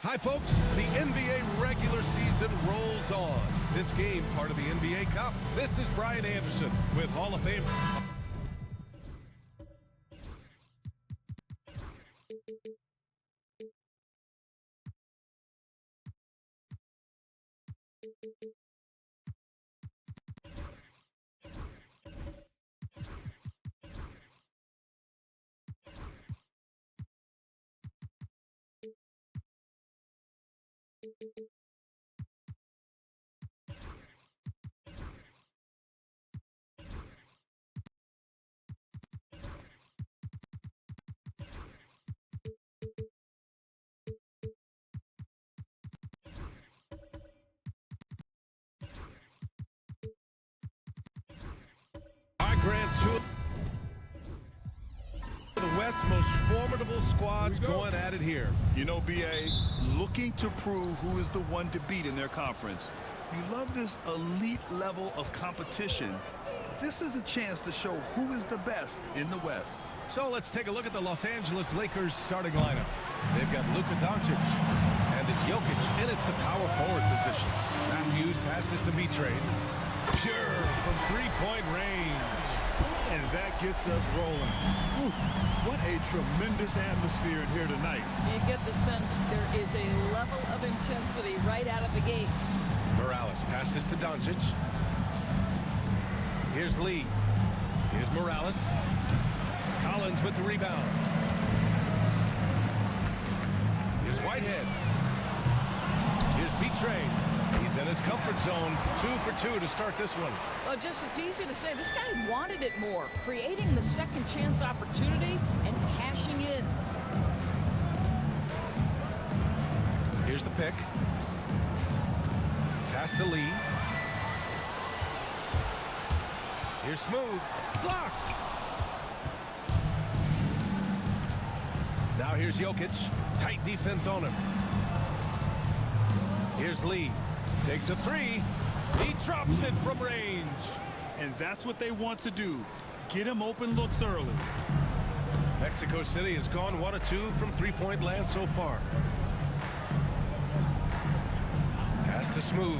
Hi, folks. The NBA regular season rolls on. This game, part of the NBA Cup. This is Brian Anderson with Hall of Fame. Grand Tour. The West's most formidable squads going at it here. You know, B.A., looking to prove who is the one to beat in their conference. You love this elite level of competition. This is a chance to show who is the best in the West. So let's take a look at the Los Angeles Lakers starting lineup. They've got Luka Doncic, and it's Jokic in at the power forward position. Matthews passes to B-Trade. Pure from three-point range. And that gets us rolling. Whew, what a tremendous atmosphere in here tonight. You get the sense there is a level of intensity right out of the gates. Morales passes to Doncic. Here's Lee. Here's Morales. Collins with the rebound. Here's Whitehead. Here's B-Trade. He's in his comfort zone. 2 for 2 to start this one. Well, just it's easy to say. This guy wanted it more. Creating the second chance opportunity and cashing in. Here's the pick. Pass to Lee. Here's Smooth. Blocked. Now here's Jokic. Tight defense on him. Here's Lee. Takes a three. He drops it from range. And that's what they want to do. Get him open looks early. Mexico City has gone 1 of 2 from three-point land so far. Pass to Smooth.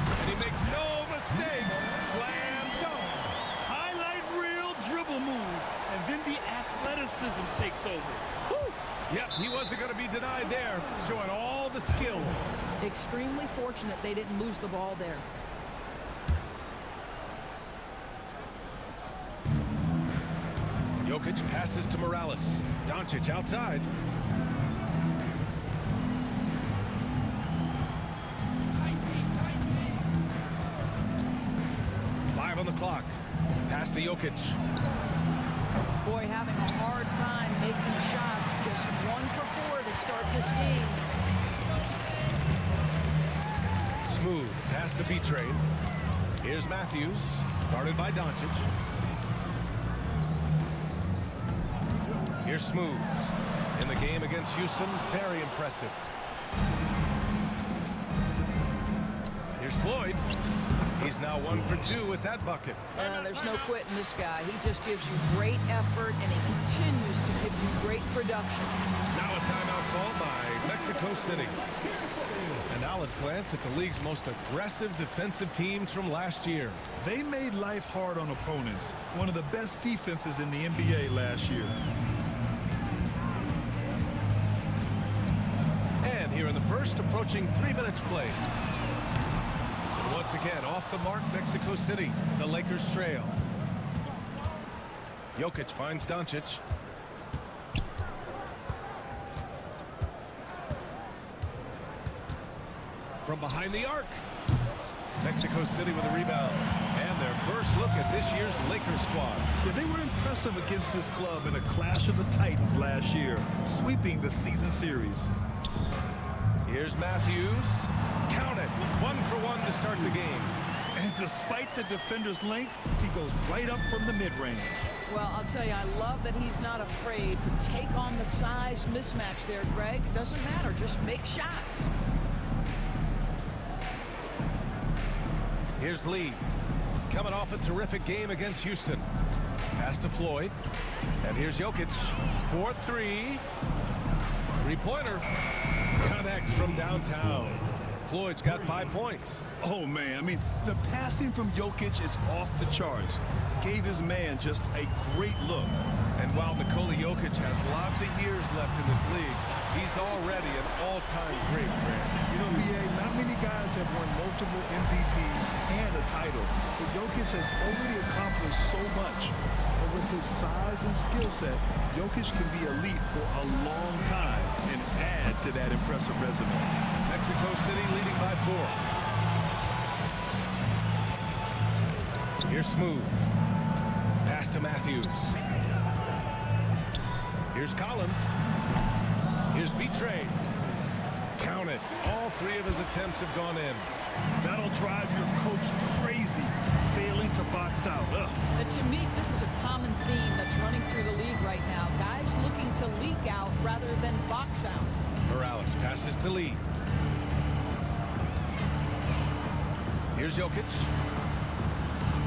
And he makes no mistake. Slam dunk. Highlight reel dribble move. And then the athleticism takes over. Woo! Yep, he wasn't going to be denied there, showing all the skill. Extremely fortunate they didn't lose the ball there. Jokic passes to Morales. Doncic outside. Five on the clock. Pass to Jokic. Boy, having a hard time making shots. Just 1 for 4 to start this game. Smooth. Pass to B-Trade. Here's Matthews. Guarded by Doncic. Here's Smooth. In the game against Houston, very impressive. Here's Floyd. He's now 1 for 2 with that bucket. There's no quitting this guy. He just gives you great effort, and he continues to give you great production. Now a timeout called by Mexico City. And now let's glance at the league's most aggressive defensive teams from last year. They made life hard on opponents. One of the best defenses in the NBA last year. And here in the first, approaching 3 minutes played. Once again, off the mark, Mexico City. The Lakers trail. Jokic finds Doncic. From behind the arc. Mexico City with a rebound. And their first look at this year's Lakers squad. Yeah, they were impressive against this club in a clash of the Titans last year, sweeping the season series. Here's Matthews. Count it. 1 for 1 to start the game. And despite the defender's length, he goes right up from the mid-range. Well, I'll tell you, I love that he's not afraid to take on the size mismatch there, Greg. It doesn't matter. Just make shots. Here's Lee. Coming off a terrific game against Houston. Pass to Floyd. And here's Jokic. 4-3. Three-pointer. Connects from downtown. Floyd's got 5 points. Oh, man. I mean, the passing from Jokic is off the charts. Gave his man just a great look. And while Nikola Jokic has lots of years left in this league, he's already an all-time great, Grant. You know, B.A., not many guys have won multiple MVPs and a title, but Jokic has already accomplished so much. And with his size and skill set, Jokic can be elite for a long time and add to that impressive resume. Mexico City leading by 4. Here's Smooth. Pass to Matthews. Here's Collins. Here's B-Train. Count it. All 3 of his attempts have gone in. That'll drive your coach crazy, failing to box out. And to me, this is a common theme that's running through the league right now. Guys looking to leak out rather than box out. Morales passes to Lee. Here's Jokic.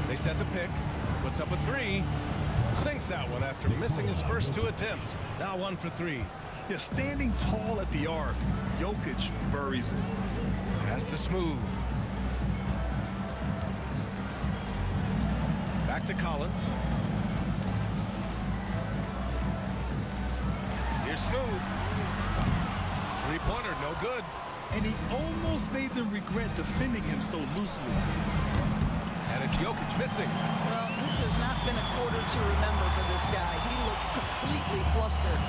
They set the pick. Puts up a 3. Sinks that one after missing his first 2 attempts. Now 1 for 3. Yeah, standing tall at the arc, Jokic buries it. Pass to Smooth. Back to Collins. Here's Smooth. Three-pointer, no good. And he almost made them regret defending him so loosely. And it's Jokic missing. Well, this has not been a quarter to remember for this guy. He looks completely flustered.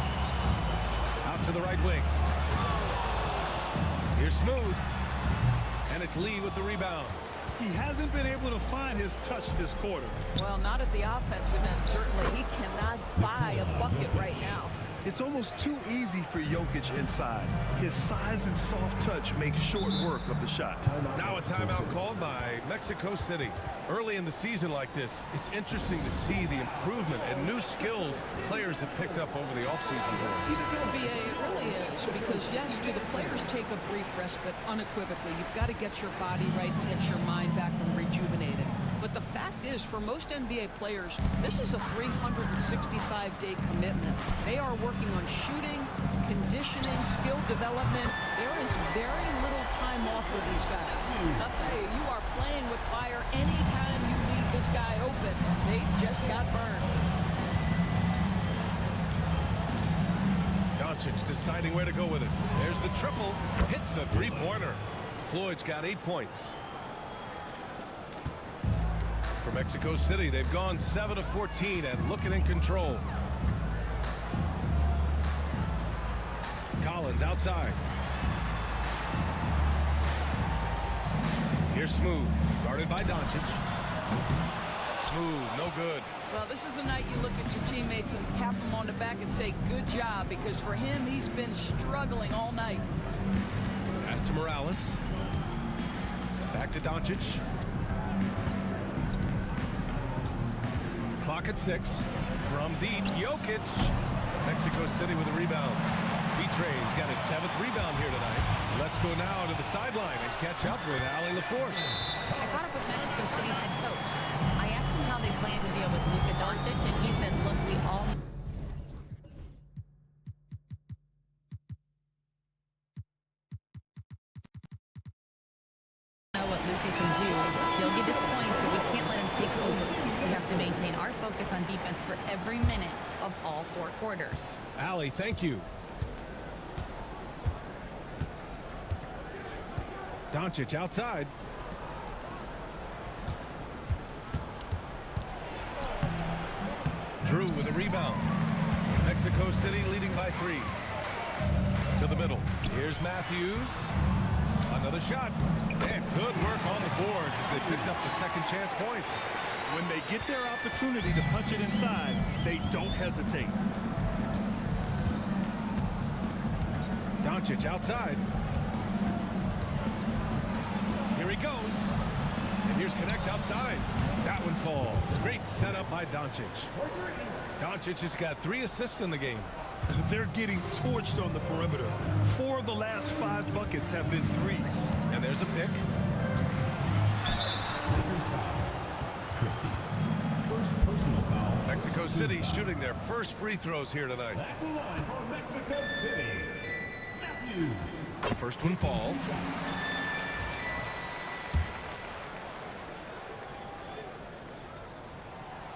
Out to the right wing. Here's Smooth. And it's Lee with the rebound. He hasn't been able to find his touch this quarter. Well, not at the offensive end, certainly. He cannot buy a bucket right now. It's almost too easy for Jokic inside. His size and soft touch make short work of the shot. Now a timeout called by Mexico City. Early in the season like this, it's interesting to see the improvement and new skills players have picked up over the offseason. BA, it really is, because yes, do the players take a brief respite? Unequivocally. You've got to get your body right and get your mind back and rejuvenated. But the fact is, for most NBA players, this is a 365-day commitment. They are working on shooting, conditioning, skill development. There is very little time off for these guys. I'll tell you, you are playing with fire anytime you leave this guy open. They just got burned. Doncic deciding where to go with it. There's the triple. Hits the three-pointer. Floyd's got 8 points. For Mexico City, they've gone 7 of 14 and looking in control. Collins outside. Here's Smooth, guarded by Doncic. Smooth, no good. Well, this is a night you look at your teammates and tap them on the back and say, good job, because for him, he's been struggling all night. Pass to Morales. Back to Doncic. Clock at 6. From deep, Jokic. Mexico City with a rebound. B-Train's got his 7th rebound here tonight. Let's go now to the sideline and catch up with Allie LaForce. I caught up with Mexico City's head coach. I asked him how they plan to deal with Luka Doncic, and he said, look, we all know what Luka can do. He'll get his points, but we can't let him take over. We have to maintain our focus on defense for every minute of all 4 quarters. Allie, thank you. Doncic outside. Drew with a rebound. Mexico City leading by 3. To the middle. Here's Matthews. Another shot. And good work on the boards as they picked up the second chance points. When they get their opportunity to punch it inside, they don't hesitate. Doncic outside. Here he goes. And here's Connect outside. That one falls. Great setup by Doncic. Doncic has got 3 assists in the game. They're getting torched on the perimeter. 4 of the last 5 buckets have been threes. And there's a pick. first personal foul. Mexico City shooting their first free throws here tonight. At the line for Mexico City, Matthews. The first one falls.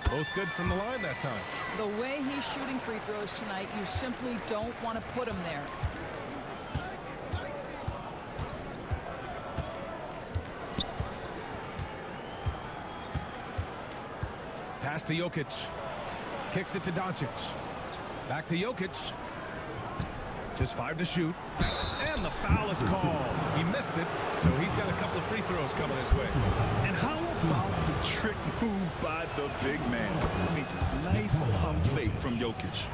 Both good from the line that time. The way he's shooting free throws tonight, you simply don't want to put him there. Pass to Jokic. Kicks it to Doncic. Back to Jokic. Just 5 to shoot. And the foul is called. He missed it, so he's got a couple of free throws coming his way. And how about the trick move by the big man? I mean, nice pump fake from Jokic.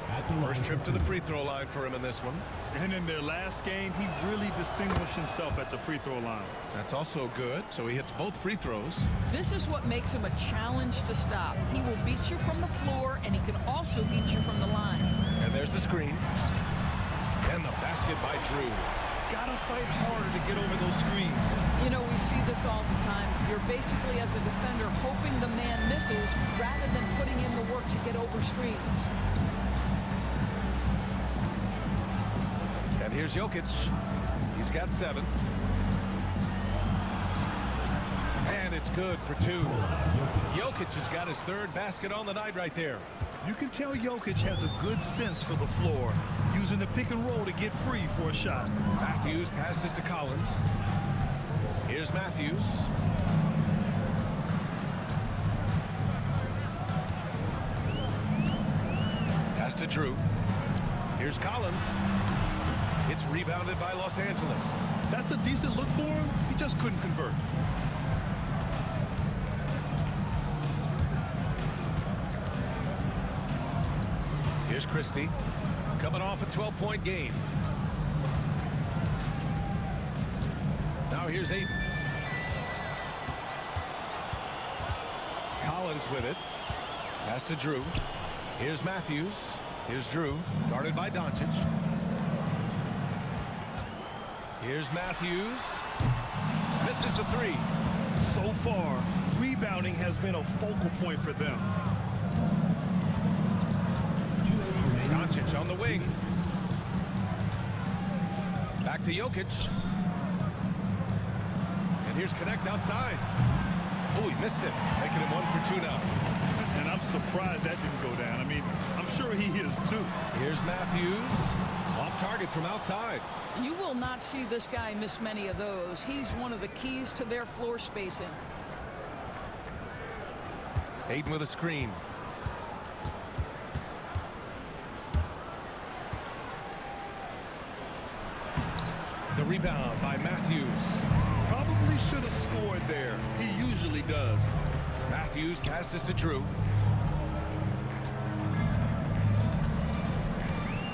First trip to the free throw line for him in this one. And in their last game, he really distinguished himself at the free throw line. That's also good, so he hits both free throws. This is what makes him a challenge to stop. He will beat you from the floor, and he can also beat you from the line. And there's the screen. And the basket by Drew. Gotta fight harder to get over those screens. You know, we see this all the time. You're basically, as a defender, hoping the man misses rather than putting in the work to get over screens. And here's Jokic. He's got 7. And it's good for 2. Jokic has got his 3rd basket on the night right there. You can tell Jokic has a good sense for the floor, using the pick and roll to get free for a shot. Matthews passes to Collins. Here's Matthews. Pass to Drew. Here's Collins. It's rebounded by Los Angeles. That's a decent look for him. He just couldn't convert. Here's Christie, coming off a 12-point game. Now here's Aiden. Collins with it. Pass to Drew. Here's Matthews. Here's Drew, guarded by Doncic. Here's Matthews. Misses a 3. So far, rebounding has been a focal point for them. Doncic on the wing. Back to Jokic. And here's Connect outside. Oh, he missed it, making him 1 for 2 now. And I'm surprised that didn't go down. I mean, I'm sure he is too. Here's Matthews. Off target from outside. You will not see this guy miss many of those. He's one of the keys to their floor spacing. Aiden with a screen. The rebound by Matthews. Probably should have scored there. He usually does. Matthews passes to Drew.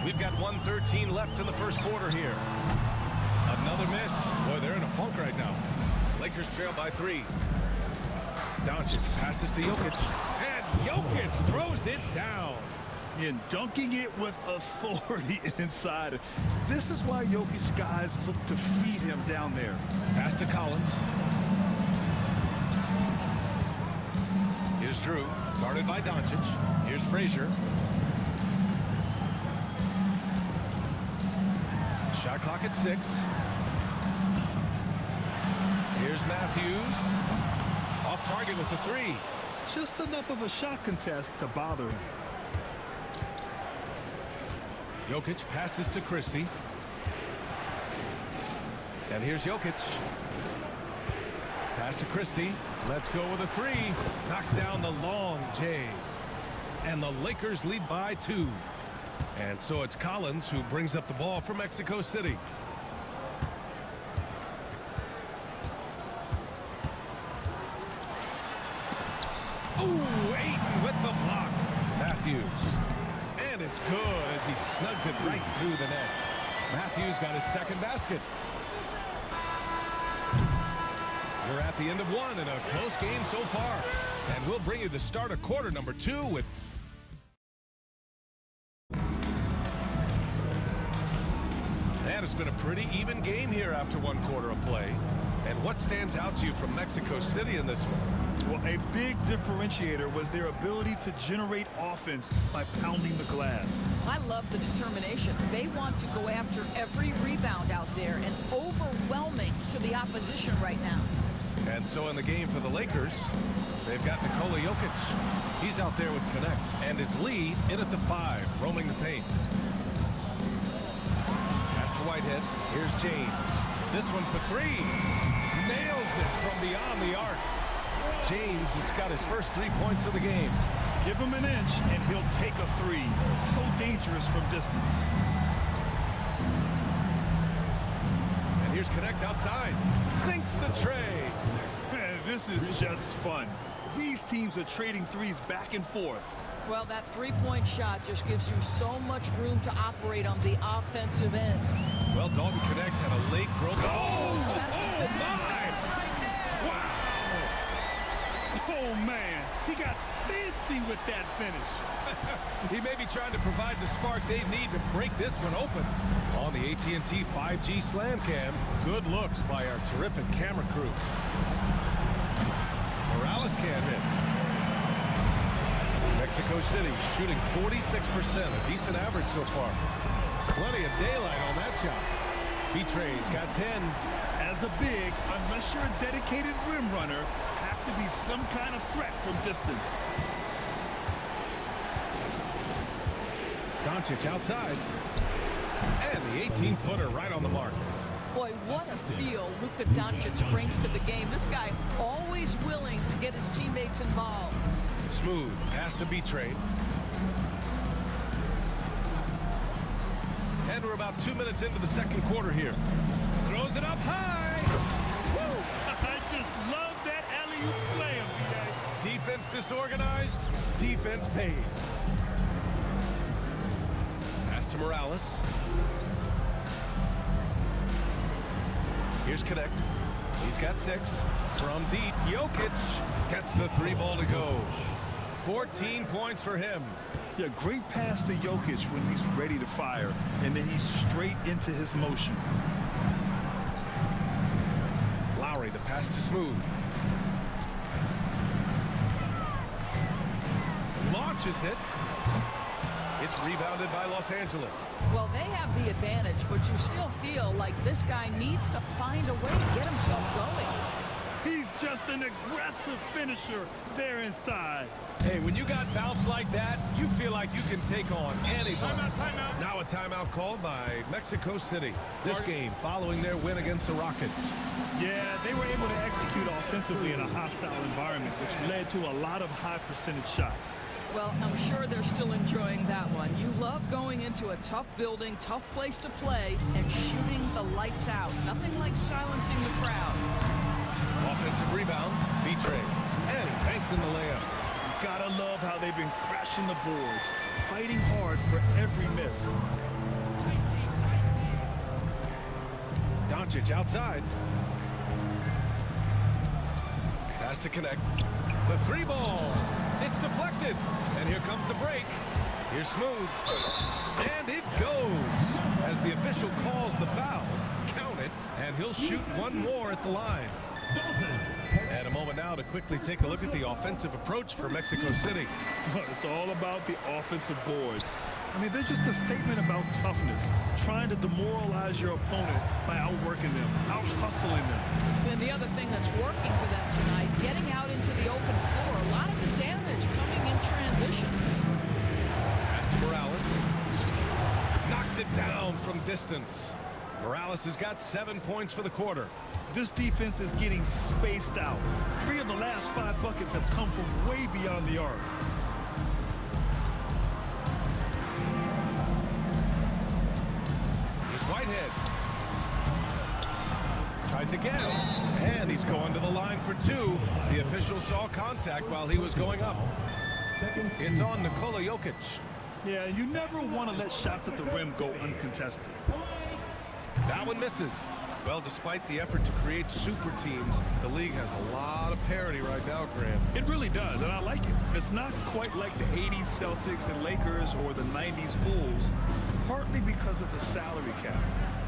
We've got 1:13 left in the first quarter here. Another miss. Boy, they're in a funk right now. Lakers trail by 3. Doncic passes to Jokic. And Jokic throws it down. And dunking it with authority inside. This is why Jokic guys look to feed him down there. Pass to Collins. Here's Drew, guarded by Doncic. Here's Frazier. Shot clock at 6. Here's Matthews. Off target with the 3. Just enough of a shot contest to bother him. Jokic passes to Christie. And here's Jokic. Pass to Christie. Let's go with a 3. Knocks down the long J. And the Lakers lead by 2. And so it's Collins who brings up the ball for Mexico City. Ooh, Aiden with the block. Matthews. And it's good as he snugs it right through the net. Matthews got his 2nd basket. We're at the end of 1 in a close game so far. And we'll bring you the start of quarter number 2 with... And it's been a pretty even game here after 1 quarter of play. And what stands out to you from Mexico City in this one? Well, a big differentiator was their ability to generate offense by pounding the glass. I love the determination. They want to go after every rebound out there and overwhelming to the opposition right now. And so in the game for the Lakers, they've got Nikola Jokic. He's out there with Connect. And it's Lee in at the 5, roaming the paint. Pass to Whitehead. Here's James. This one for 3. Nails it from beyond the arc. James has got his first 3 points of the game. Give him an inch, and he'll take a 3. So dangerous from distance. And here's Connect outside. Sinks the tray. This is just fun. These teams are trading threes back and forth. Well, that three-point shot just gives you so much room to operate on the offensive end. Well, Dalton Connect had a late growth. Oh my! Right there. Wow! Oh, man. He got fancy with that finish. He may be trying to provide the spark they need to break this one open. On the AT&T 5G Slam Cam, good looks by our terrific camera crew. Morales can't hit. Mexico City shooting 46%, a decent average so far. Plenty of daylight on that shot. B-Train's got 10. As a big, unless you're a dedicated rim runner, have to be some kind of threat from distance. Doncic outside. And the 18-footer right on the mark. Boy, what a feel Luka Doncic brings to the game. This guy always willing to get his teammates involved. Smooth pass to B-Train. And we're about 2 minutes into the second quarter here. Throws it up high. Woo! I just love that alley-oop slam, B.A. Defense disorganized. Defense pays. Pass to Morales. Here's Connect. He's got 6. From deep, Jokic gets the 3 ball to go. 14 points for him. Yeah, great pass to Jokic when he's ready to fire, and then he's straight into his motion. Lowry, the pass to Smooth. Launches it. It's rebounded by Los Angeles. Well, they have the advantage, but you still feel like this guy needs to find a way to get himself going. He's just an aggressive finisher there inside. Hey, when you got bounce like that, you feel like you can take on anyone. Timeout. Now a timeout called by Mexico City. This game following their win against the Rockets. Yeah, they were able to execute offensively in a hostile environment, which led to a lot of high percentage shots. Well, I'm sure they're still enjoying that one. You love going into a tough building, tough place to play, and shooting the lights out. Nothing like silencing the crowd. Offensive rebound, B-Train. And he banks in the layup. You gotta love how they've been crashing the boards, fighting hard for every miss. Doncic outside. Pass to Connect. The 3 ball. It's deflected. And here comes the break. Here's Smooth. And it goes. As the official calls the foul, count it, and he'll shoot one more at the line. And a moment now to quickly take a look at the offensive approach for Mexico City. It's all about the offensive boards. I mean, they're just a statement about toughness, trying to demoralize your opponent by outworking them, out-hustling them. And the other thing that's working for them tonight, getting out into the open floor. A lot of the damage coming in transition. Pass to Morales. Knocks it down from distance. Morales has got 7 points for the quarter. This defense is getting spaced out. 3 of the last 5 buckets have come from way beyond the arc. Here's Whitehead. Tries again. And he's going to the line for 2. The official saw contact while he was going up. It's on Nikola Jokic. Yeah, you never want to let shots at the rim go uncontested. That one misses. Well, despite the effort to create super teams, the league has a lot of parity right now, Graham. It really does, and I like it. It's not quite like the 80s Celtics and Lakers or the 90s Bulls, partly because of the salary cap.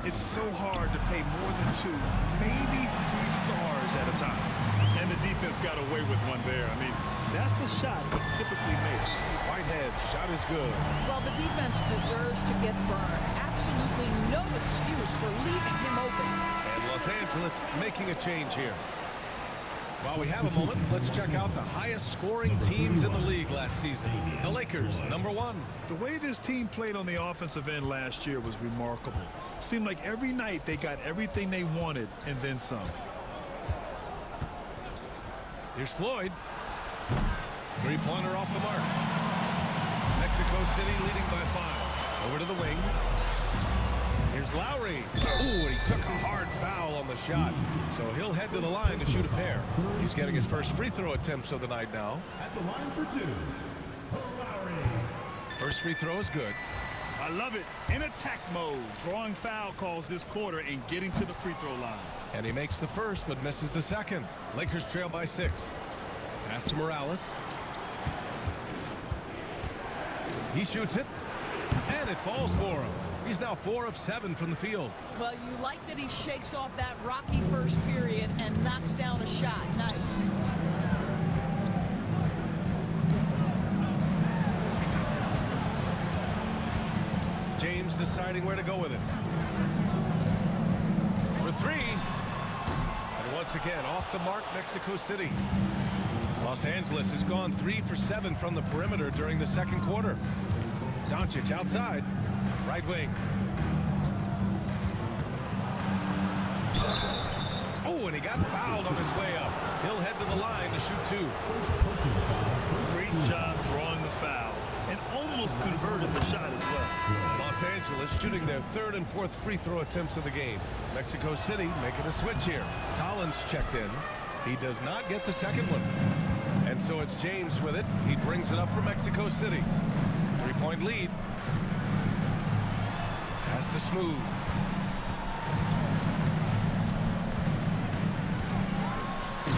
It's so hard to pay more than 2, maybe 3 stars at a time. And the defense got away with one there. I mean, that's a shot he typically makes. Whitehead, shot is good. Well, the defense deserves to get burned. Absolutely no excuse for leaving him open. And Los Angeles making a change here. While we have a moment, let's check out the highest scoring teams in the league last season. The Lakers, #1. The way this team played on the offensive end last year was remarkable. Seemed like every night they got everything they wanted and then some. Here's Floyd. Three-pointer off the mark. Mexico City leading by 5. Over to the wing. Here's Lowry. Ooh, he took a hard foul on the shot. So he'll head to the line to shoot a pair. He's getting his first free throw attempts of the night now. At the line for 2, Lowry. First free throw is good. I love it. In attack mode, drawing foul calls this quarter and getting to the free throw line. And he makes the first but misses the second. Lakers trail by 6. Pass to Morales. He shoots it. And it falls for him. He's now 4 of 7 from the field. Well, you like that he shakes off that rocky first period and knocks down a shot. Nice. James deciding where to go with it. For 3. And once again, off the mark, Mexico City. Los Angeles has gone 3 for 7 from the perimeter during the second quarter. Doncic outside. Right wing. Oh, and he got fouled on his way up. He'll head to the line to shoot 2. Great job drawing the foul and almost converted the shot as well. Los Angeles shooting their 3rd and 4th free throw attempts of the game. Mexico City making a switch here. Collins checked in. He does not get the second one. And so it's James with it. He brings it up for Mexico City. 3-point lead. Has to Smooth.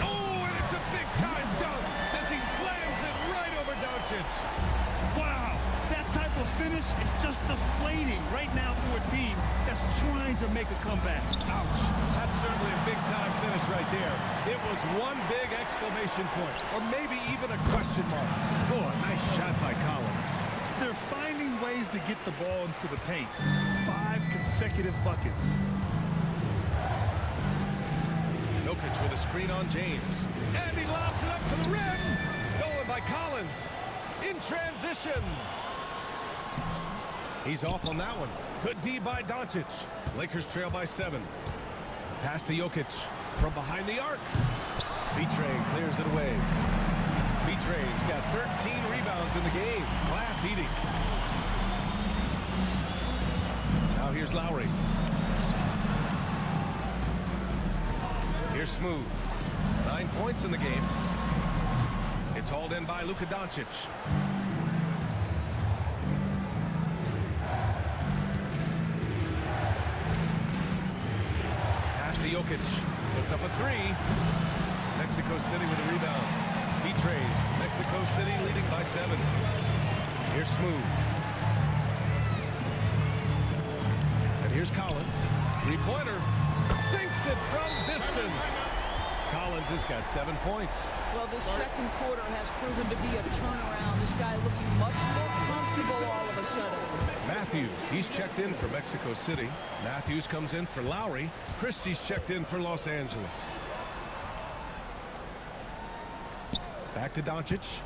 Oh, and it's a big-time dunk as he slams it right over Doncic. Wow, that type of finish is just deflating right now for a team that's trying to make a comeback. Ouch. That's certainly a big-time finish right there. It was one big exclamation point, or maybe even a question mark. Oh, a nice shot by Collins. They're finding ways to get the ball into the paint. 5 consecutive buckets. Jokic with a screen on James. And he lobs it up to the rim. Stolen by Collins. In transition. He's off on that one. Good D by Doncic. Lakers trail by 7. Pass to Jokic from behind the arc. B-Train clears it away. B-Train's got 13 rebounds in the game. Glass eating. Now here's Lowry. Here's Smooth. 9 points in the game. It's hauled in by Luka Doncic. Pass to Jokic. Puts up a 3. Mexico City with a rebound. B-Train. Mexico City leading by 7. Here's Smooth. And here's Collins. 3-pointer. Sinks it from distance. Collins has got 7 points. Well, this second quarter has proven to be a turnaround. This guy looking much more comfortable all of a sudden. Matthews, he's checked in for Mexico City. Matthews comes in for Lowry. Christie's checked in for Los Angeles. Back to Doncic.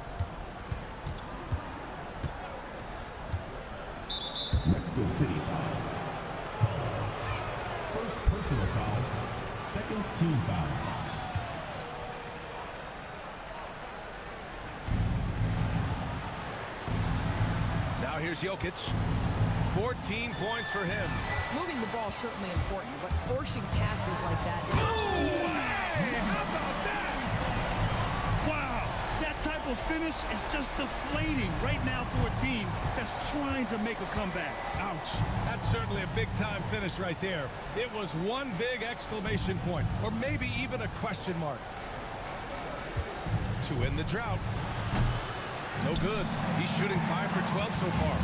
Mexico City foul. First personal foul. Second team foul. Now here's Jokic. 14 points for him. Moving the ball is certainly important, but forcing passes like that. No way! How about that? Wow, that type of finish is just deflating right now for a team that's trying to make a comeback. Ouch. That's certainly a big-time finish right there. It was one big exclamation point, or maybe even a question mark. To end the drought. No good. He's shooting 5 for 12 so far.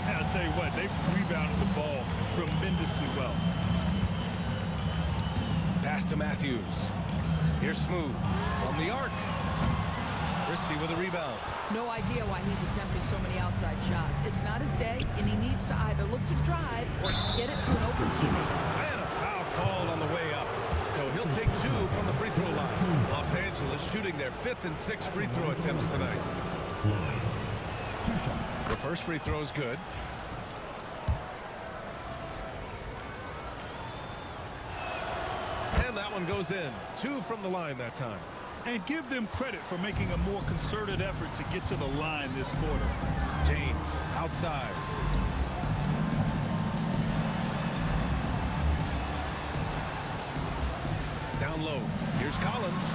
And I'll tell you what, they rebounded the ball tremendously well. Pass to Matthews. Here's Smooth from the arc. Christie with a rebound. No idea why he's attempting so many outside shots. It's not his day, and he needs to either look to drive or get it to an open teammate. And a foul called on the way up. So he'll take 2 from the free throw line. Los Angeles shooting their 5th and 6th free throw attempts tonight. Floyd. 2 shots. The first free throw is good. And that one goes in. 2 from the line that time. And give them credit for making a more concerted effort to get to the line this quarter. James outside. Down low. Here's Collins.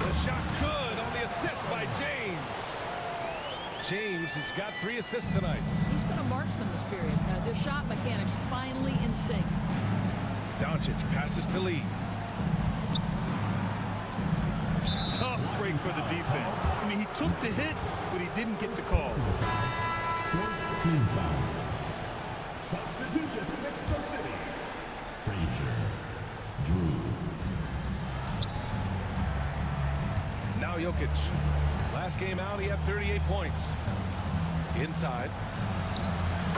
The shot's good on the assist by James. James has got 3 assists tonight. He's been a marksman this period. Their shot mechanics finally in sync. Doncic passes to Lee. Tough break for the defense. I mean, he took the hit, but he didn't get the call. 14 foul. Substitution for Mexico City. Frazier. Drew. Now Jokic. Last game out, he had 38 points. Inside.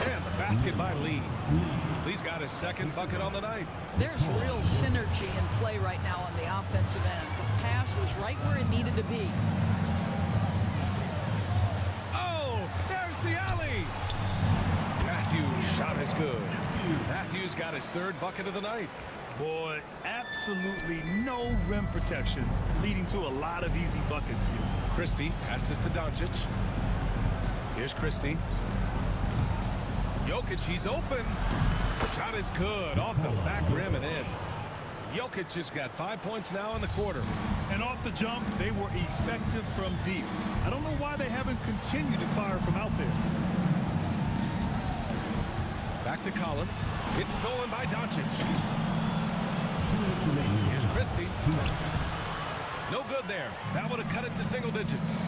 And the basket by Lee. Lee's got his 2nd bucket on the night. There's real synergy in play right now on the offensive end. The pass was right where it needed to be. Oh, there's the alley. Matthews' shot is good. Matthews got his 3rd bucket of the night. Boy, absolutely no rim protection, leading to a lot of easy buckets here. Christie passes to Doncic. Here's Christie. Jokic, he's open. Shot is good off the back rim and in. Jokic has got 5 points now in the quarter. And off the jump, they were effective from deep. I don't know why they haven't continued to fire from out there. Back to Collins. It's stolen by Doncic. 2 minutes remaining. Here's Christie. 2 minutes. No good there. That would have cut it to single digits.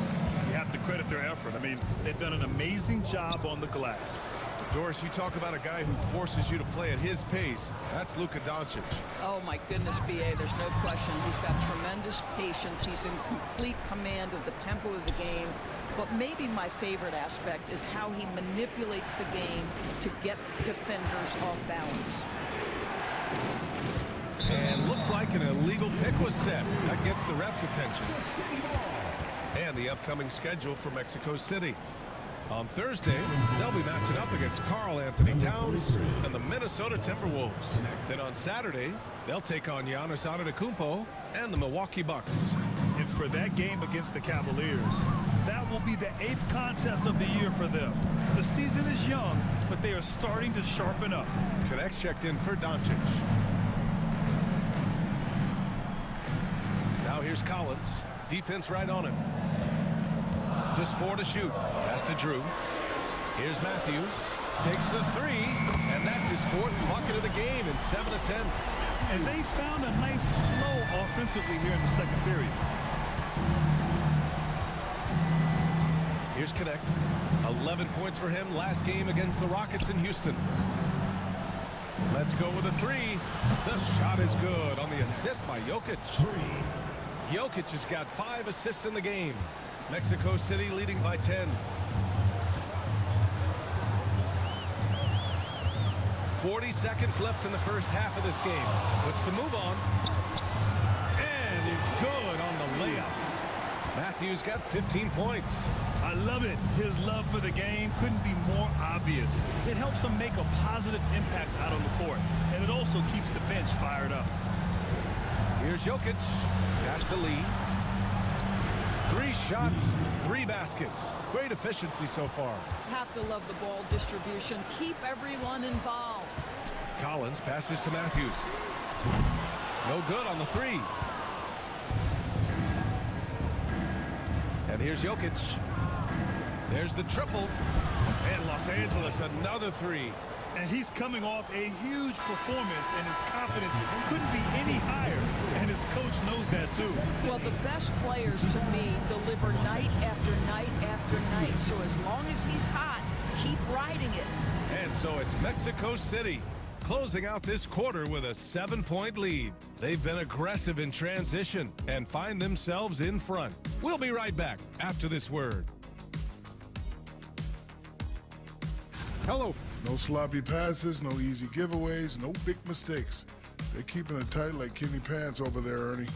You have to credit their effort. I mean, they've done an amazing job on the glass. Doris, you talk about a guy who forces you to play at his pace. That's Luka Doncic. Oh, my goodness, B.A., there's no question. He's got tremendous patience. He's in complete command of the tempo of the game. But maybe my favorite aspect is how he manipulates the game to get defenders off balance. And looks like an illegal pick was set. That gets the ref's attention. And the upcoming schedule for Mexico City. On Thursday, they'll be matching up against Karl Anthony Towns and the Minnesota Timberwolves. Then on Saturday, they'll take on Giannis Antetokounmpo and the Milwaukee Bucks. And for that game against the Cavaliers, that will be the 8th contest of the year for them. The season is young, but they are starting to sharpen up. Connects checked in for Doncic. Now here's Collins. Defense right on him. Just 4 to shoot. Pass to Drew. Here's Matthews. Takes the 3, and that's his 4th bucket of the game in 7 attempts. And they found a nice flow offensively here in the 2nd period. Here's Connect. 11 points for him last game against the Rockets in Houston. Let's go with a 3. The shot is good on the assist by Jokic. Jokic has got 5 assists in the game. Mexico City leading by 10. 40 seconds left in the first half of this game. Puts the move on. And it's good on the layup. Matthews got 15 points. I love it. His love for the game couldn't be more obvious. It helps him make a positive impact out on the court. And it also keeps the bench fired up. Here's Jokic. Pass to Lee. 3 shots, 3 baskets. Great efficiency so far. Have to love the ball distribution. Keep everyone involved. Collins passes to Matthews. No good on the 3. And here's Jokic. There's the triple. And Los Angeles another 3. And he's coming off a huge performance, and his confidence couldn't be any higher. And his coach knows that, too. Well, the best players, to me, deliver night after night after night. So as long as he's hot, keep riding it. And so it's Mexico City closing out this quarter with a 7-point lead. They've been aggressive in transition and find themselves in front. We'll be right back after this word. Hello. No sloppy passes, no easy giveaways, no big mistakes. They're keeping it tight like Kenny Pants over there, Ernie.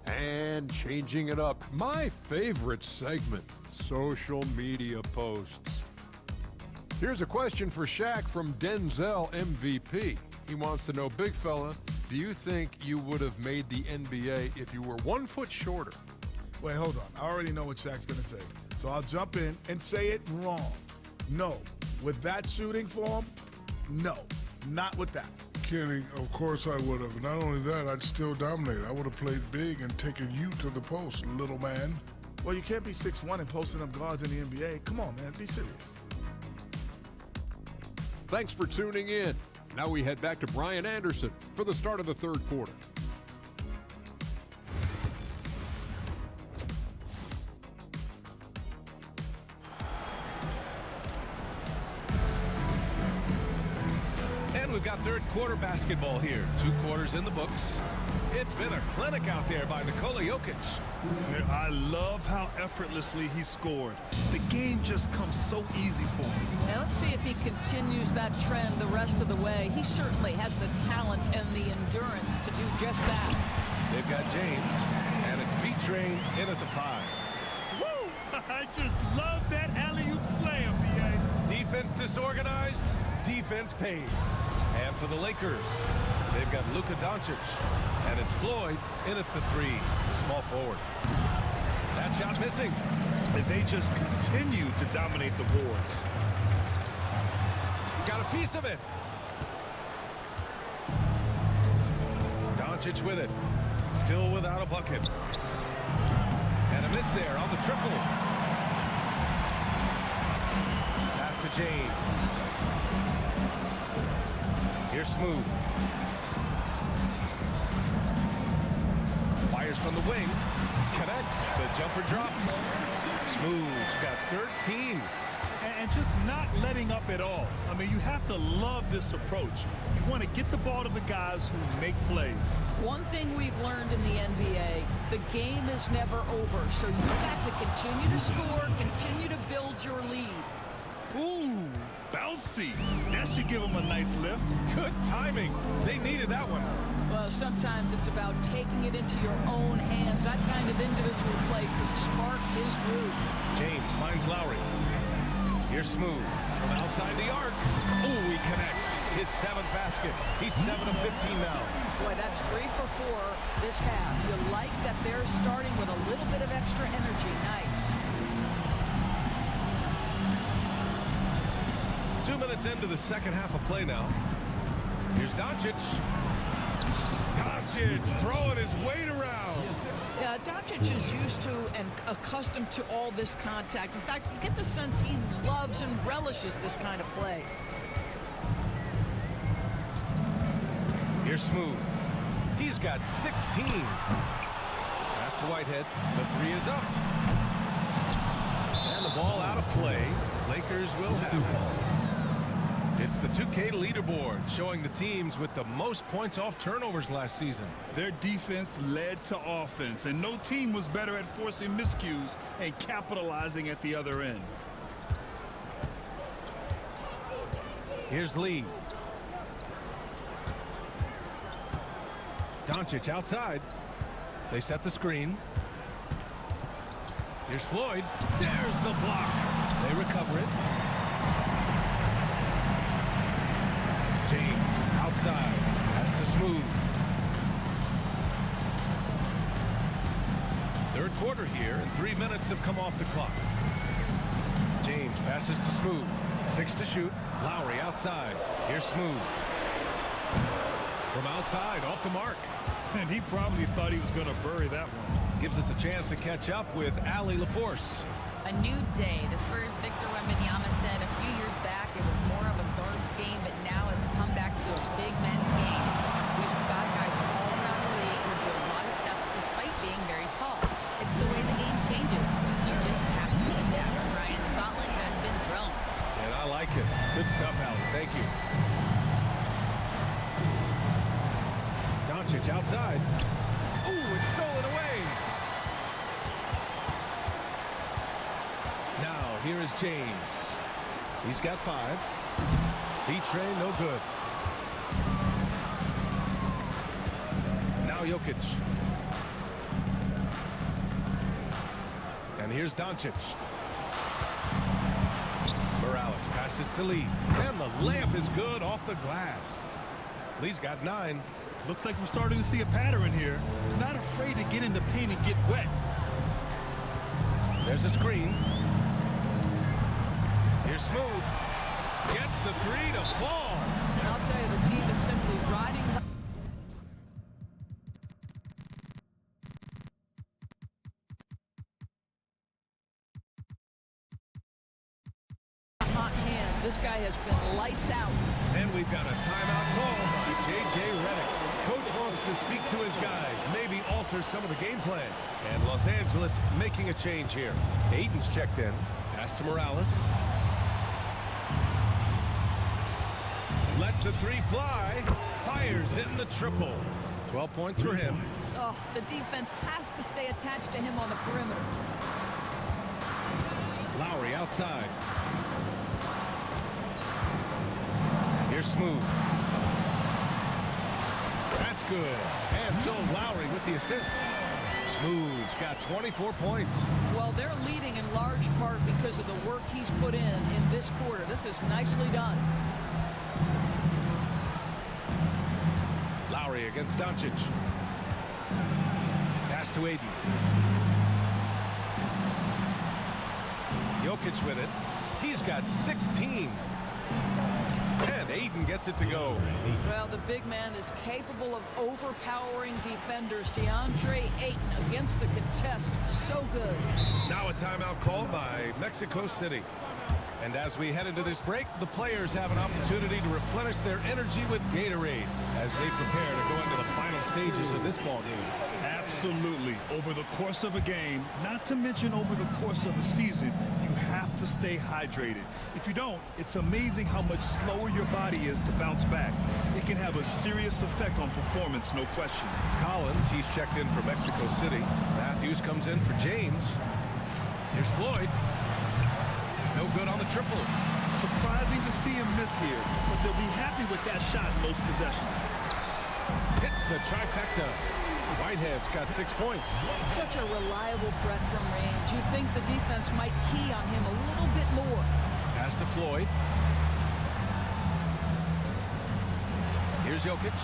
And changing it up, my favorite segment, social media posts. Here's a question for Shaq from Denzel MVP. He wants to know, big fella, do you think you would have made the NBA if you were 1 foot shorter? Wait, hold on. I already know what Shaq's going to say. So I'll jump in and say it wrong. No. With that shooting form, no. Not with that. Kenny, of course I would have. Not only that, I'd still dominate. I would have played big and taken you to the post, little man. Well, you can't be 6'1" and posting up guards in the NBA. Come on, man. Be serious. Thanks for tuning in. Now we head back to Brian Anderson for the start of the third quarter. And we've got third quarter basketball here. 2 quarters in the books. It's been a clinic out there by Nikola Jokic. I love how effortlessly he scored. The game just comes so easy for him. Now let's see if he continues that trend the rest of the way. He certainly has the talent and the endurance to do just that. They've got James, and it's B-Train in at the 5. Woo! I just love that alley-oop slam, B.A. Defense disorganized, defense pays. And for the Lakers, they've got Luka Doncic, and it's Floyd in at the 3, the small forward. That shot missing. And they just continue to dominate the boards. Got a piece of it. Doncic with it. Still without a bucket. And a miss there on the triple. Pass to James. Here's Smooth. Fires from the wing. Connects. The jumper drops. Smooth's got 13. And just not letting up at all. I mean, you have to love this approach. You want to get the ball to the guys who make plays. One thing we've learned in the NBA, the game is never over. So you've got to continue to score, continue to build your lead. Ooh, bouncy. That should give them a nice lift. Good timing. They needed that one. Well, sometimes it's about taking it into your own hands. That kind of individual play could spark his groove. James finds Lowry. Here's Smooth from outside the arc. Ooh, he connects. His 7th basket. He's 7 of 15 now. Boy, that's 3 for 4 this half. You like that they're starting with a little bit of extra energy. Nice. 2 minutes into the second half of play now. Here's Doncic. Doncic throwing his weight around. Yeah, Doncic is used to and accustomed to all this contact. In fact, you get the sense he loves and relishes this kind of play. Here's Smooth. He's got 16. Pass to Whitehead. The 3 is up. And the ball out of play. Lakers will have it. It's the 2K leaderboard showing the teams with the most points off turnovers last season. Their defense led to offense, and no team was better at forcing miscues and capitalizing at the other end. Here's Lee. Doncic outside. They set the screen. Here's Floyd. There's the block. They recover it. James outside. Has to Smooth. Third quarter here, and 3 minutes have come off the clock. James passes to Smooth. 6 to shoot. Lowry outside. Here's Smooth. From outside, off the mark. And he probably thought he was going to bury that one. Gives us a chance to catch up with Allie LaForce. A new day. The Spurs' Victor Wembanyama said a few years back it was more of a guards game, but now it's come back to a big men's game. We've got guys all around the league who do a lot of stuff despite being very tall. It's the way the game changes. You just have to adapt. Ryan, the gauntlet has been stuff, Allen. Thank you. Doncic outside. Ooh, it's stolen away. Now, here is James. He's got 5. B-Train, no good. Now Jokic. And here's Doncic. Morales passes to Lee. And the layup is good off the glass. Lee's got 9. Looks like we're starting to see a pattern here. Not afraid to get in the paint and get wet. There's a screen. Here's Smooth. Gets the 3 to fall. And I'll tell you, the team is simply riding the hot hand. This guy has been lights out. And we've got a timeout call by J.J. Redick. Coach wants to speak to his guys, maybe alter some of the game plan. And Los Angeles making a change here. Aiden's checked in. Pass to Morales. Lets the 3 fly. Fires in the triple. 12 points for him. Oh, the defense has to stay attached to him on the perimeter. Lowry outside. Here's Smooth. That's good. And so Lowry with the assist. Smooth's got 24 points. Well, they're leading in large part because of the work he's put in this quarter. This is nicely done. Lowry against Doncic. Pass to Aiden. Jokic with it. He's got 16. And Aiden gets it to go. Well, the big man is capable of overpowering defenders. DeAndre Ayton against the contest. So good. Now a timeout called by Mexico City. And as we head into this break, the players have an opportunity to replenish their energy with Gatorade as they prepare to go into the final stages of this ball game. Absolutely. Over the course of a game, not to mention over the course of a season, you have to stay hydrated. If you don't, it's amazing how much slower your body is to bounce back. It can have a serious effect on performance, no question. Collins, he's checked in for Mexico City. Matthews comes in for James. Here's Floyd. No good on the triple. Surprising to see him miss here, but they'll be happy with that shot in most possessions. Hits the trifecta. Whitehead's got 6 points. Such a reliable threat from range. You'd think the defense might key on him a little bit more. Pass to Floyd. Here's Jokic.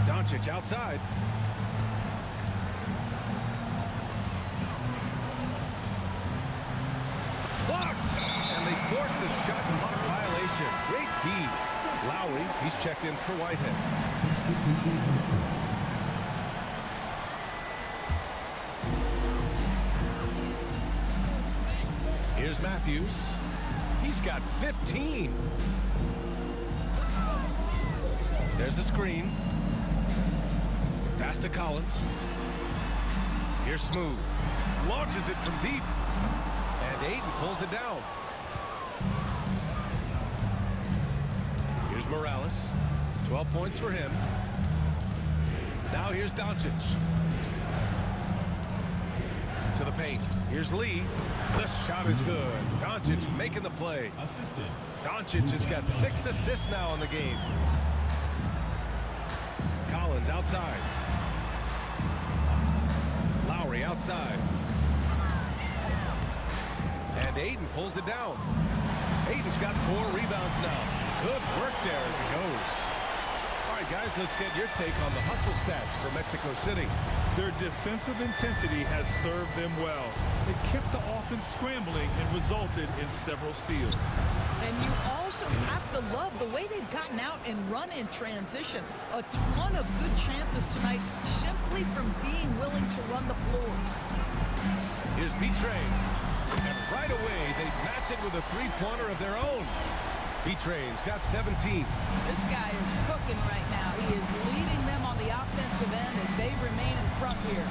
Doncic outside. Blocked! And they forced the shot clock violation. Great D. Lowry, he's checked in for Whitehead. Here's Matthews. He's got 15. There's a screen. Pass to Collins. Here's Smooth. Launches it from deep. And Aiden pulls it down. Here's Morales. 12 points for him. Now here's Doncic. To the paint. Here's Lee. The shot is good. Doncic making the play. Doncic has got 6 assists now in the game. Collins outside. Lowry outside. And Aiden pulls it down. Aiden's got 4 rebounds now. Good work there as it goes. All right, guys, let's get your take on the hustle stats for Mexico City. Their defensive intensity has served them well. It kept the offense scrambling and resulted in several steals. And you also have to love the way they've gotten out and run in transition. A ton of good chances tonight simply from being willing to run the floor. Here's B-Train. And right away, they match it with a three-pointer of their own. B-Train's got 17. This guy is cooking right now. He is leading them on the offensive end as they remain in front here.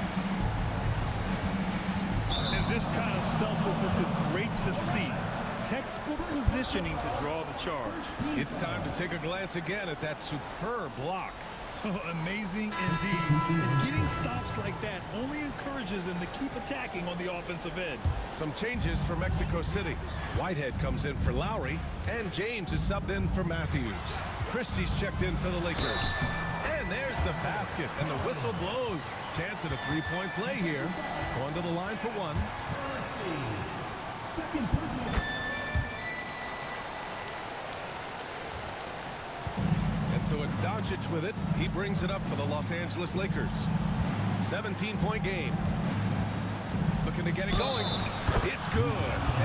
And This kind of selflessness is great to see. Textbook positioning to draw the charge. It's time to take a glance again at that superb block. Amazing indeed. And getting stops like that only encourages them to keep attacking on the offensive end. Some changes for Mexico City. Whitehead comes in for Lowry, and James is subbed in for Matthews. Christie's checked in for the Lakers. And there's the basket, and the whistle blows. Chance at a three-point play here. Going to the line for one. Second person. And so it's Doncic with it. He brings it up for the Los Angeles Lakers. 17-point game. Looking to get it going. It's good.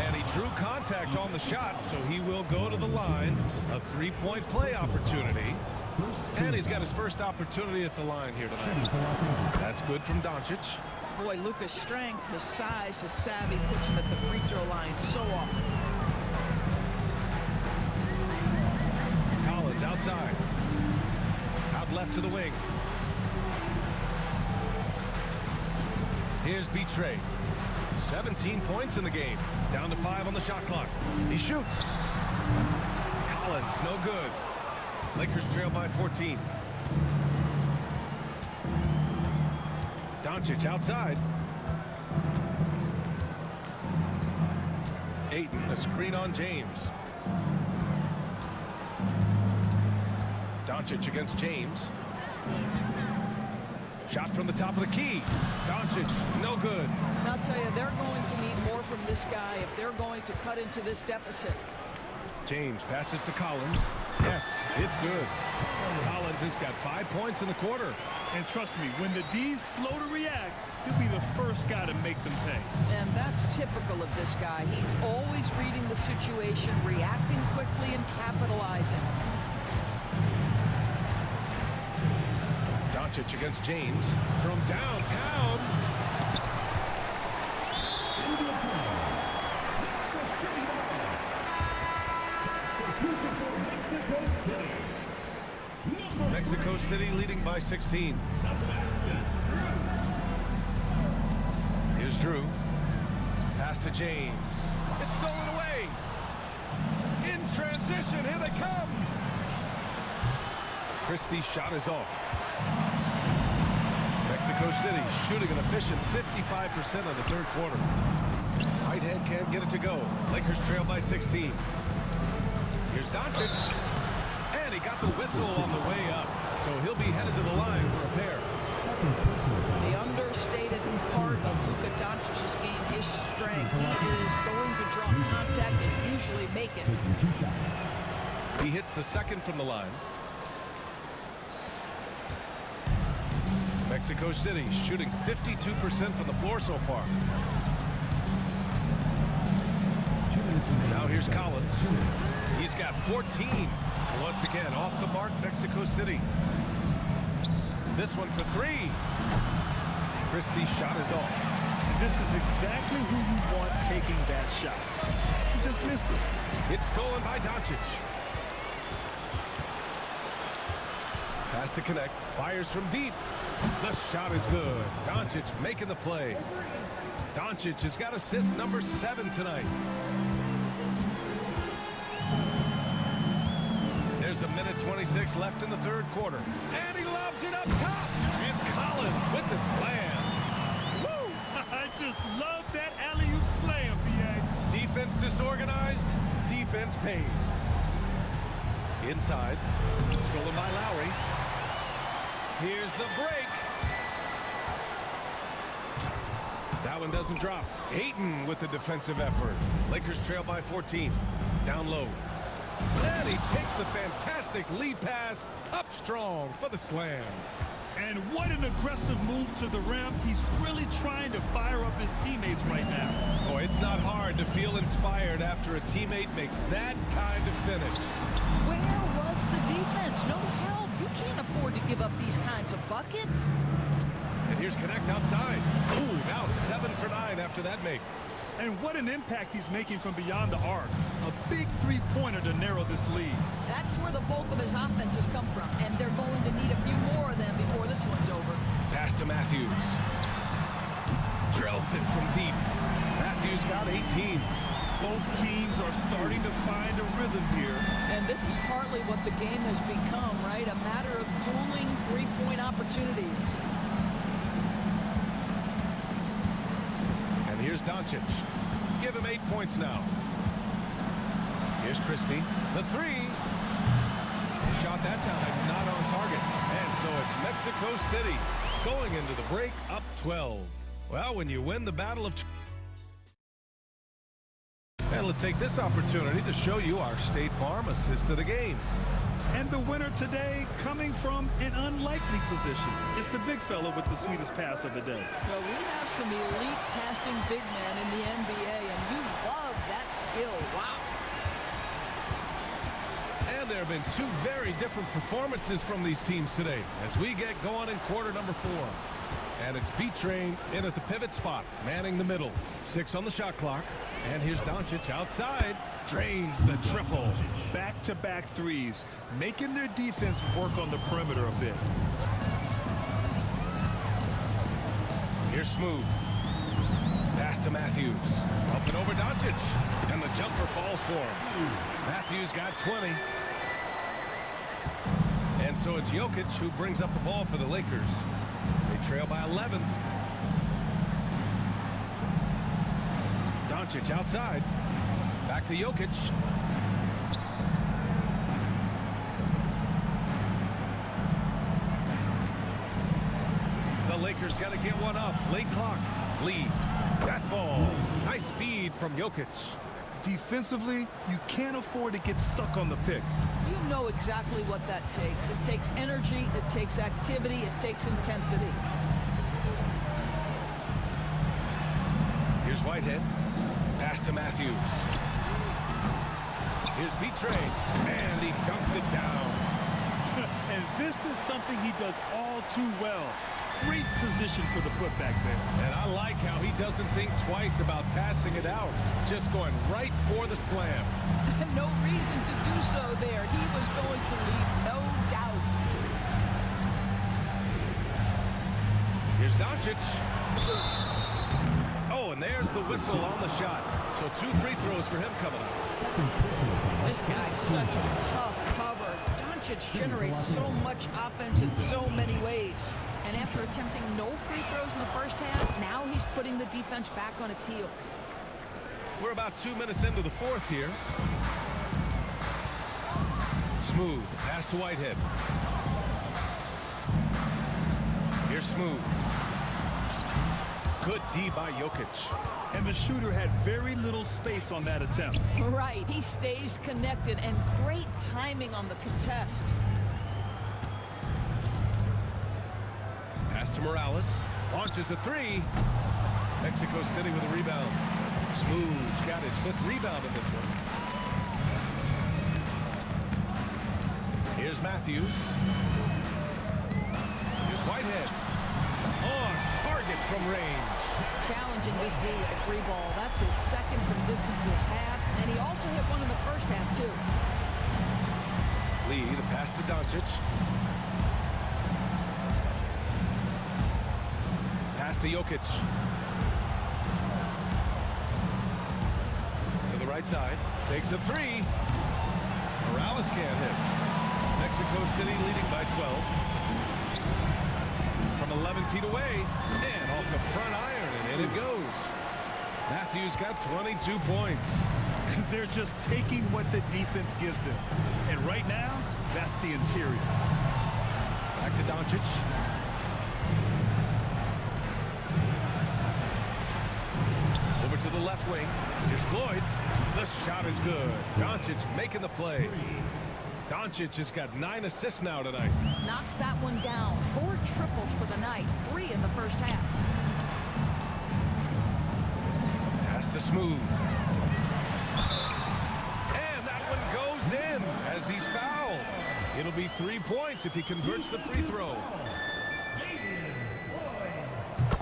And he drew contact on the shot, so he will go to the line. A three-point play opportunity. And he's got his first opportunity at the line here tonight. That's good from Doncic. Boy, Luka's strength, his size, his savvy puts him at the free throw line so often. Collins outside. Out left to the wing. Here's Betrey. 17 points in the game. Down to 5 on the shot clock. He shoots. Collins, no good. Lakers trail by 14. Doncic outside. Ayton, a screen on James. Doncic against James. Shot from the top of the key. Doncic, no good. And I'll tell you, they're going to need more from this guy if they're going to cut into this deficit. James passes to Collins. Yes, it's good. Collins has got 5 points in the quarter. And trust me, when the D's slow to react, he'll be the first guy to make them pay. And that's typical of this guy. He's always reading the situation, reacting quickly, and capitalizing. Doncic against James from downtown. Mexico City leading by 16. Here's Drew. Pass to James. It's stolen away. In transition, here they come. Christie's shot is off. Mexico City shooting an efficient 55% of the third quarter. Whitehead can't get it to go. Lakers trail by 16. Here's Doncic. And he got the whistle on the way up. So he'll be headed to the line for a pair. The understated part of Luka Doncic's game is strength. He is going to draw contact and usually make it. He hits the second from the line. Mexico City shooting 52% from the floor so far. Now here's Collins. He's got 14. Once again, off the mark, Mexico City. This one for three. Christie's shot is off. This is exactly who you want taking that shot. He just missed it. It's stolen by Doncic. Pass to connect. Fires from deep. The shot is good. Doncic making the play. Doncic has got assist number 7 tonight. There's a minute 26 left in the third quarter. And he lobs it up top. And Collins with the slam. Woo! I just love that alley-oop slam, B.A. Defense disorganized. Defense pays. Inside. Stolen by Lowry. Here's the break. That one doesn't drop. Ayton with the defensive effort. Lakers trail by 14. Down low. And he takes the fantastic lead pass up strong for the slam. And what an aggressive move to the rim. He's really trying to fire up his teammates right now. Boy, it's not hard to feel inspired after a teammate makes that kind of finish. Where was the defense? No help. You can't afford to give up these kinds of buckets. And here's Connect outside. Ooh, now 7 for 9 after that make. And what an impact he's making from beyond the arc. A big three-pointer to narrow this lead. That's where the bulk of his offenses come from, and they're going to need a few more of them before this one's over. Pass to Matthews. Drills it from deep. Matthews got 18. Both teams are starting to find a rhythm here. And this is partly what the game has become, right? A matter of dueling three-point opportunities. And here's Doncic. Give him 8 points now. Here's Christie. The three. He shot that time, not on target. And so it's Mexico City going into the break up 12. Well, when you win the battle of... And let's take this opportunity to show you our State Farm assist to the game. And the winner today coming from an unlikely position. It's the big fella with the sweetest pass of the day. Well, we have some elite passing big men in the NBA, and you love that skill. Wow. And there have been two very different performances from these teams today as we get going in quarter number 4. And it's B-Train in at the pivot spot, manning the middle. 6 on the shot clock. And here's Doncic outside. Drains the triple. Back-to-back threes, making their defense work on the perimeter a bit. Here's Smooth. Pass to Matthews. Up and over Doncic. And the jumper falls for him. Matthews got 20. And so it's Jokic who brings up the ball for the Lakers. They trail by 11. Doncic outside. Back to Jokic. The Lakers got to get one up. Late clock. Lead. That falls. Nice feed from Jokic. Defensively, you can't afford to get stuck on the pick. You know exactly what that takes. It takes energy, it takes activity, it takes intensity. Here's Whitehead. Pass to Matthews. Here's B-Train. And he dunks it down. And this is something he does all too well. Great position for the putback there. And I like how he doesn't think twice about passing it out. Just going right for the slam. No reason to do so there. He was going to lead, no doubt. Here's Doncic. Oh, and there's the whistle on the shot. So 2 free throws for him coming up. This guy's such a tough cover. Doncic generates so much offense in so many ways. And after attempting no free throws in the first half, now he's putting the defense back on its heels. We're about 2 minutes into the 4th here. Smooth. Pass to Whitehead. Here's Smooth. Good D by Jokic. And the shooter had very little space on that attempt. Right. He stays connected, and great timing on the contest. Pass to Morales. Launches a 3. Mexico City with a rebound. Smooth's got his 5th rebound in this one. Here's Matthews. Here's Whitehead. On target from range. Challenging this D with a 3-ball. That's his 2nd from distance this half, and he also hit one in the first half, too. Lee, the pass to Doncic. Pass to Jokic. To the right side. Takes a 3. Morales can't hit. Mexico City leading by 12. From 11 feet away. And off the front iron, and in it goes. Matthews got 22 points. They're just taking what the defense gives them. And right now, that's the interior. Back to Doncic. Over to the left wing. Here's Floyd. The shot is good. Doncic making the play. Doncic has got 9 assists now tonight. Knocks that one down. 4 triples for the night. 3 in the first half. Pass to Smooth. And that one goes in as he's fouled. It'll be 3 points if he converts the free throw.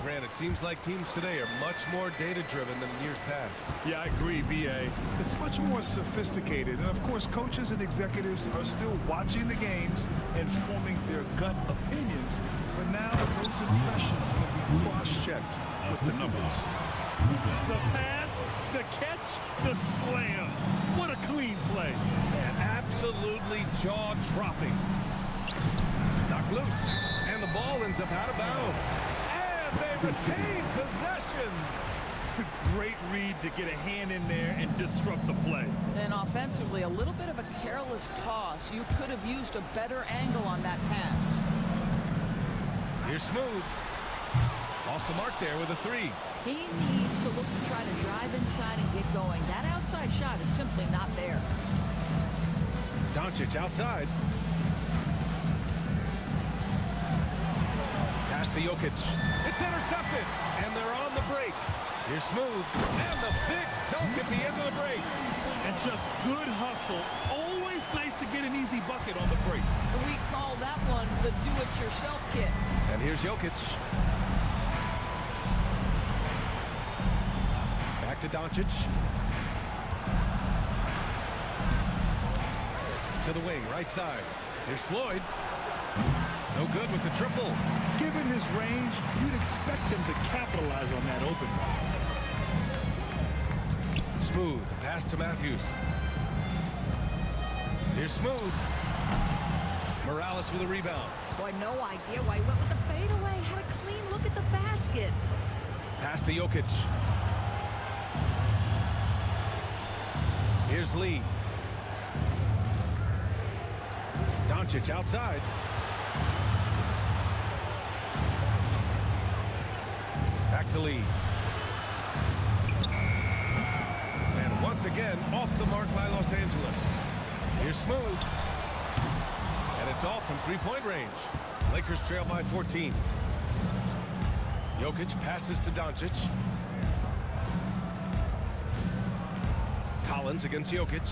Grant, it seems like teams today are much more data-driven than in years past. Yeah, I agree, B.A. It's much more sophisticated. And, of course, coaches and executives are still watching the games and forming their gut opinions. But now those impressions can be cross-checked with the numbers. The pass, the catch, the slam. What a clean play. And absolutely jaw-dropping. Knocked loose, and the ball ends up out of bounds. And they retain possession. Great read to get a hand in there and disrupt the play. And offensively, a little bit of a careless toss. You could have used a better angle on that pass. Here's Smooth. Off the mark there with a three. He needs to look to try to drive inside and get going. That outside shot is simply not there. Doncic outside. Pass to Jokic. It's intercepted, and they're on the break. Here's Smooth, and the big dunk at the end of the break. And just good hustle. Always nice to get an easy bucket on the break. We call that one the do-it-yourself kit. And here's Jokic. Back to Doncic. To the wing, right side. Here's Floyd. No good with the triple. Given his range, you'd expect him to capitalize on that open one. Smooth, pass to Matthews. Here's Smooth. Morales with a rebound. Boy, no idea why he went with the fadeaway. Had a clean look at the basket. Pass to Jokic. Here's Lee. Doncic outside. Back to Lee. And once again, off the mark by Los Angeles. Here's Smooth. And it's off from three-point range. Lakers trail by 14. Jokic passes to Doncic. Collins against Jokic.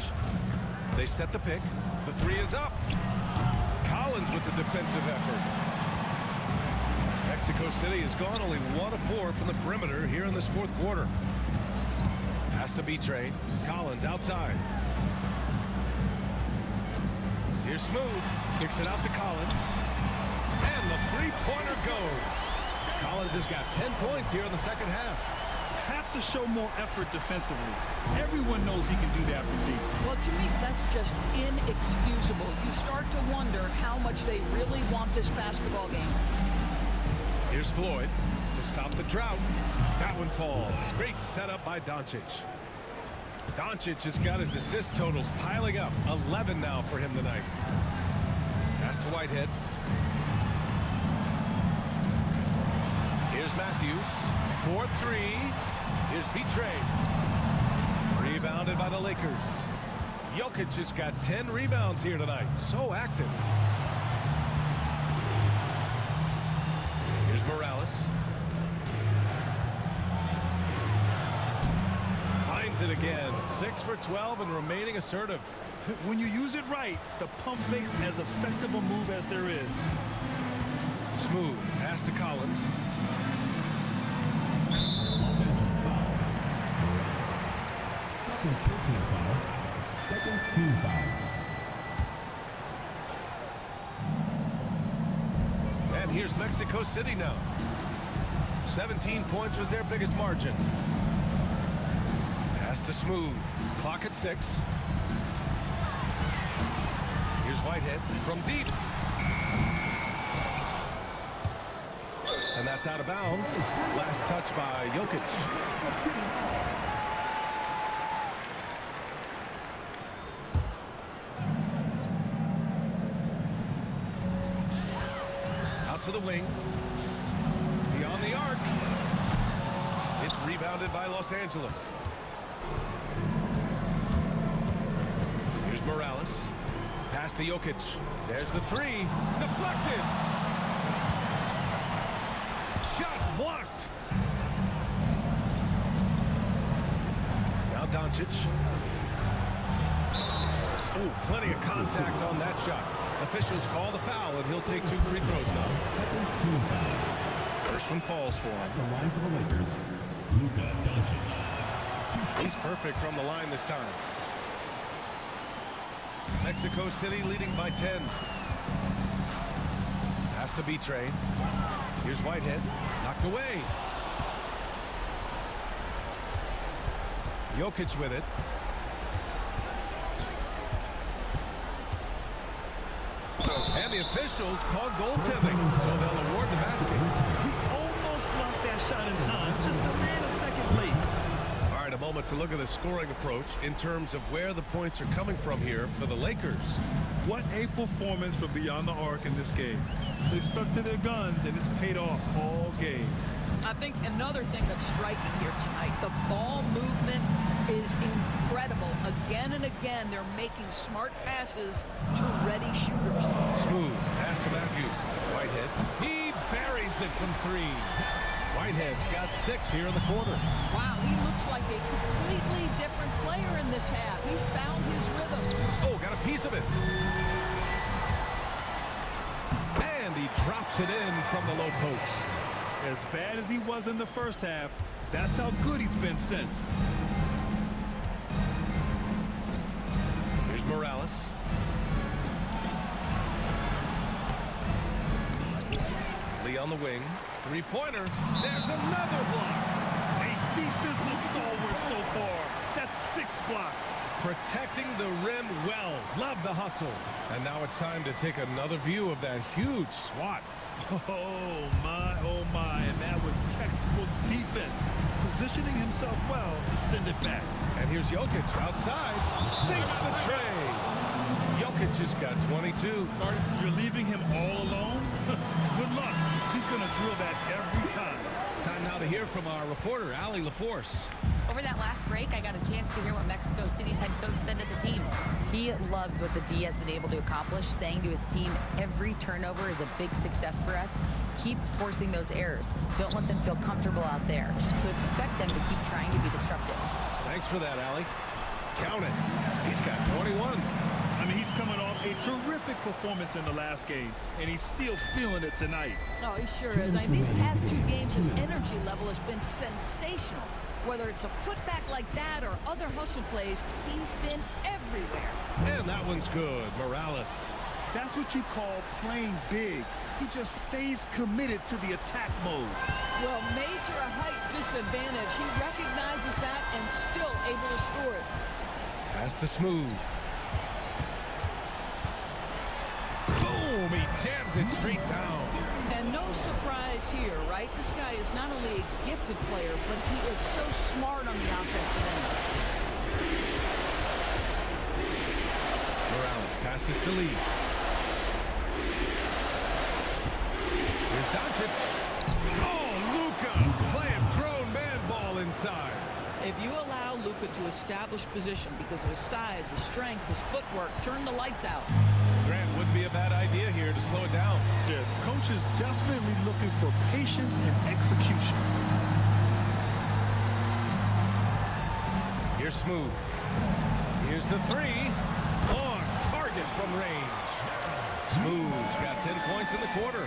They set the pick. The three is up. Collins with the defensive effort. Mexico City has gone only 1 of 4 from the perimeter here in this fourth quarter. Pass to B-Train. Collins outside. Here's Smooth. Kicks it out to Collins. And the three-pointer goes. Collins has got 10 points here in the second half. Have to show more effort defensively. Everyone knows he can do that from deep. Well, to me, that's just inexcusable. You start to wonder how much they really want this basketball game. Here's Floyd to stop the drought. That one falls. Great setup by Doncic. Doncic has got his assist totals piling up. 11 now for him tonight. Pass to Whitehead. Here's Matthews. 4-3. Here's B-Train. Rebounded by the Lakers. Jokic has got 10 rebounds here tonight. So active. Here's Morales. Finds it again. 6 for 12 and remaining assertive. When you use it right, the pump fake's as effective a move as there is. Smooth. Pass to Collins. Los Angeles foul. Second personal foul. Second team foul. And here's Mexico City now. 17 points was their biggest margin. Pass to Smooth. Clock at 6. Here's Whitehead from deep. And that's out of bounds. Last touch by Jokic. Out to the wing. Beyond the arc. It's rebounded by Los Angeles. Here's Morales. Pass to Jokic. There's the three. Deflected. Shots blocked. Now Doncic. Oh, plenty of contact on that shot. Officials call the foul, and he'll take 2 free throws now. Second team foul. First one falls for him. The line for the Lakers, Luka Doncic. He's perfect from the line this time. Mexico City leading by 10. Pass to B-Train. Here's Whitehead. Knocked away. Jokic with it. And the officials called goaltending, so they'll award the basket. He almost blocked that shot in time, just a man a second late. All right, a moment to look at the scoring approach in terms of where the points are coming from here for the Lakers. What a performance for beyond the arc in this game. They stuck to their guns, and it's paid off all game. I think another thing that's striking here tonight, the ball movement is incredible. Again and again, they're making smart passes to ready shooters. Smooth pass to Matthews. Whitehead. He buries it from three. Whitehead's got 6 here in the quarter. Wow, he looks like a completely different player in this half. He's found his rhythm. Oh, got a piece of it. And he drops it in from the low post. As bad as he was in the first half, that's how good he's been since. Here's Morales. Lee on the wing. Three-pointer. There's another block. A defensive stalwart so far. That's 6 blocks. Protecting the rim well. Love the hustle. And now it's time to take another view of that huge swat. Oh my, and that was textbook defense. Positioning himself well to send it back. And here's Jokic outside. Sinks the tray. Jokic has got 22. You're leaving him all alone? Good luck. He's going to drill that every time. Time now to hear from our reporter, Allie LaForce. Over that last break, I got a chance to hear what Mexico City's head coach said to the team. He loves what the D has been able to accomplish, saying to his team, every turnover is a big success for us. Keep forcing those errors. Don't let them feel comfortable out there. So expect them to keep trying to be disruptive. Thanks for that, Allie. Count it. He's got 21. I mean, he's coming off a terrific performance in the last game, and he's still feeling it tonight. Oh, he sure is. I mean, these past 2 games, his energy level has been sensational. Whether it's a putback like that or other hustle plays, he's been everywhere. And that one's good. Morales. That's what you call playing big. He just stays committed to the attack mode. Well, major a height disadvantage. He recognizes that and still able to score it. Pass to Smooth. Boom! He jams it straight down. And no surprise here, right? This guy is not only a gifted player, but he is so smart on the offensive end. Morales passes to Lee. Here's Doncic. Oh, Luka playing grown man ball inside. If you allow Luka to establish position because of his size, his strength, his footwork, turn the lights out. Grant, wouldn't be a bad idea here to slow it down. Yeah, coach is definitely looking for patience and execution. Here's Smooth. Here's the three. On target from range. Smooth's got 10 points in the quarter.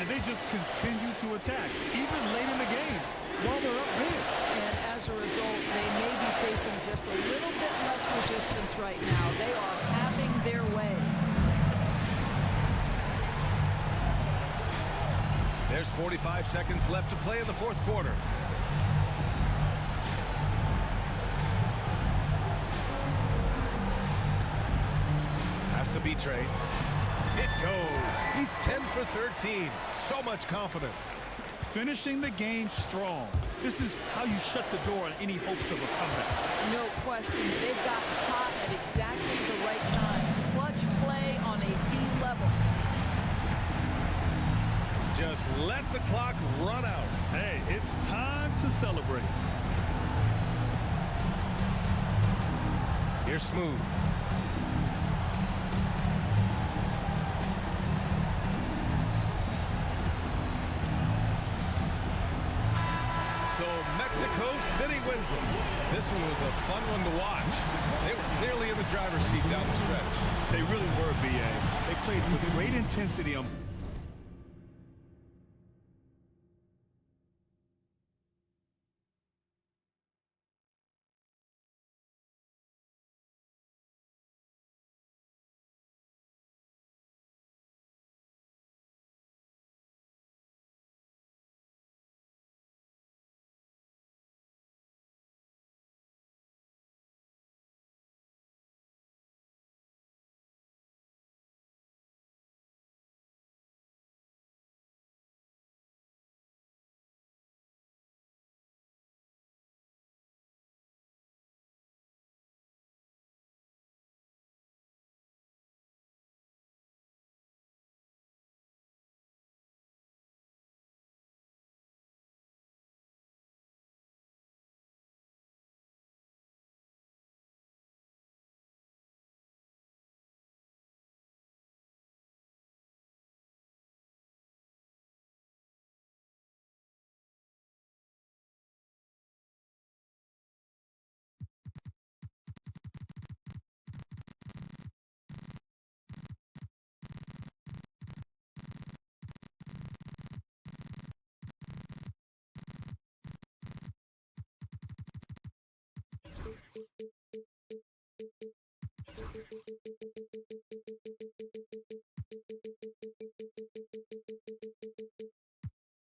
And they just continue to attack, even late in the game, while they're up big. And as a result, they may be facing just a little bit less resistance right now. They are having their way. There's 45 seconds left to play in the 4th quarter. Has to be trade. It goes. He's 10 for 13. So much confidence. Finishing the game strong. This is how you shut the door on any hopes of a comeback. No question. They've got hot at exactly the right time. Clutch play on a team level. Just let the clock run out. Hey, it's time to celebrate. Here's Smooth. So Mexico City wins it. This one was a fun one to watch. They were clearly in the driver's seat down the stretch. They really were, BA. They played with great intensity on